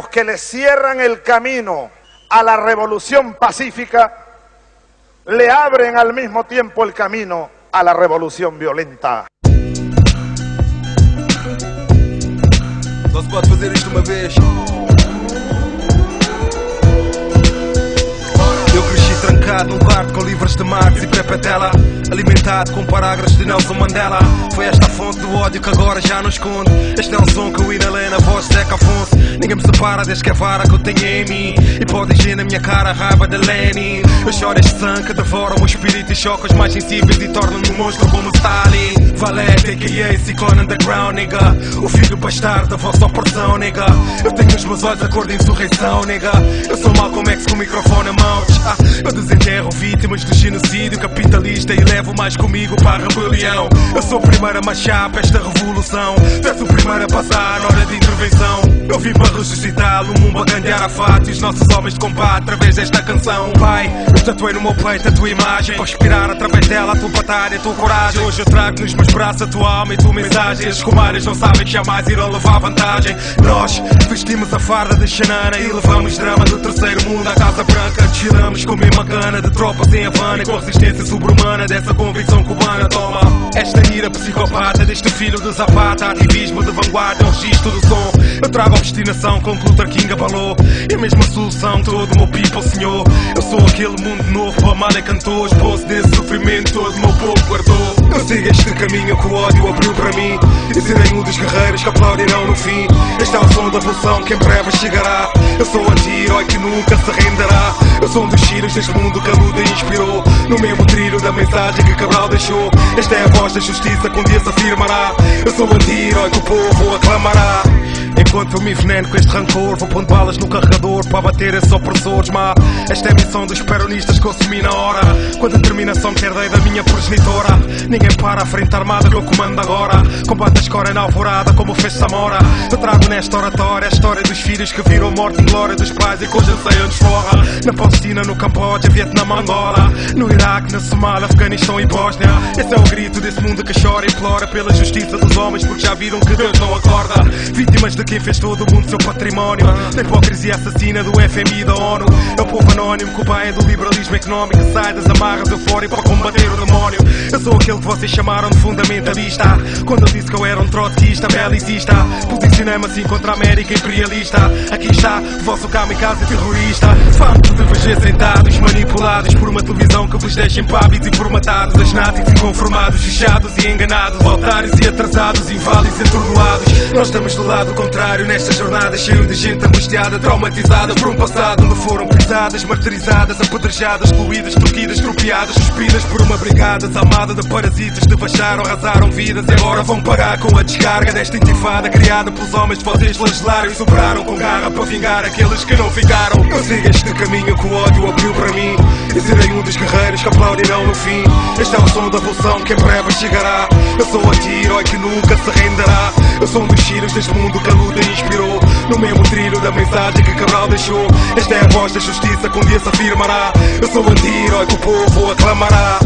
los que le cierran el camino a la revolución pacífica, le abren al mismo tiempo el camino a la revolución violenta. Só se pode fazer isto uma vez. Eu cresci trancado num quarto com livros de Marx e Pepe Tela, alimentado com parágrafos de Nelson Mandela. Foi esta a fonte do ódio que agora já não esconde. Este é um som que eu inalei, voz de Zeca Afonso. Ninguém me separa desde que a vara que eu tenho em mim, e pode ir na minha cara a raiva de Lenin. Eu choro este sangue que devora o meu espírito e choca os mais sensíveis e torna-me um monstro como Stalin. Valete, a.k.a. Ciclone Underground, nigga. O filho bastardo da vossa opressão, nigga. Eu tenho os meus olhos a cor de insurreição, nigga. Eu sou Malcolm X com o microfone a mãos. Eu desenterro vítimas do genocídio capitalista e levo mais comigo para a rebelião. Eu sou o primeiro a marchar para esta revolução. Tu és o primeiro a passar na hora de intervenção. Eu vim para ressuscitar o mundo a ganhar a fato e os nossos homens de combate através desta canção. Pai, eu tatuei no meu peito a tua imagem para inspirar através dela a tua batalha e a tua coragem. Hoje eu trago nos meus braços a tua alma e a tua mensagem. As comadres não sabem que jamais irão levar vantagem. Nós vestimos a farda de Xanana e levamos drama do terceiro mundo à Casa Branca. Desfilamos com a mesma cana de tropas em Havana e com resistência sobre-humana dessa convicção cubana. Toma esta ira psicopata deste filho de Zapata. Ativismo de vanguarda, o registro do som. Eu trago a obstinação como Luther King abalou, e a mesma solução todo o meu people, senhor. Eu sou aquele mundo novo para mal e cantor. Esposo desse sofrimento todo o meu povo guardou. Eu sigo este caminho que o ódio abriu para mim, e serei um dos guerreiros que aplaudirão no fim. Este é o som da revolução que em breve chegará. Eu sou o anti-herói que nunca se renderá. Eu sou um dos tiros deste mundo que a luta inspirou, no mesmo trilho da mensagem que Cabral deixou. Esta é a voz da justiça que um dia se afirmará. Eu sou o anti-herói que o povo aclamará. Enquanto eu me enveneno com este rancor, vou pondo balas no carregador para bater esses opressores. Mas esta é a missão dos peronistas que eu assumi na hora, com a determinação que herdei da minha progenitora. Ninguém para a frente armada que eu comando agora. Combate a escória na alvorada como fez Samora. Eu trago nesta oratória a história dos filhos que viram morte em glória dos pais e que hoje anseiam desforra. Na Palestina, no Camboja, Vietnã, Angola, no Iraque, na Somália, Afeganistão e Bósnia. Esse é o grito desse mundo que chora e implora pela justiça dos homens, porque já viram que Deus não acorda. Vítimas de quem fez todo o mundo seu património, da hipocrisia assassina do FMI e da ONU. É o povo anónimo que o pai é do liberalismo económico, que sai das amarras eufóricas para combater o demónio. Eu sou aquele que vocês chamaram de fundamentalista, quando eu disse que eu era um trotskista, belicista. Posicionei-me assim contra a América imperialista. Aqui está o vosso kamikaze terrorista. Farto de vos ver sentados, manipulados por uma televisão que vos deixa impávidos e formatados. Asnáticos, inconformados, fechados e enganados, otários e atrasados, inválidos e atordoados. Nós estamos do lado contrário nesta jornada, cheio de gente angustiada, traumatizada por um passado onde foram pisadas, martirizadas, apedrejadas, excluídas, torquidas, tropeadas, cuspidas por uma brigada desalmada de parasitas. Devastaram, arrasaram vidas e agora vão pagar com a descarga desta intifada criada pelos homens que vocês flagelaram e sobraram com garra para vingar aqueles que não ficaram. Eu sigo este caminho que o ódio abriu para mim, e serei um dos guerreiros que aplaudirão no fim. Este é o som da revolução que em breve chegará. Eu sou o anti-herói que nunca se renderá. Eu sou um dos tiros deste mundo que a luta inspirou, no mesmo trilho da mensagem que Cabral deixou. Esta é a voz da justiça que um dia se afirmará. Eu sou o anti-herói que o povo aclamará.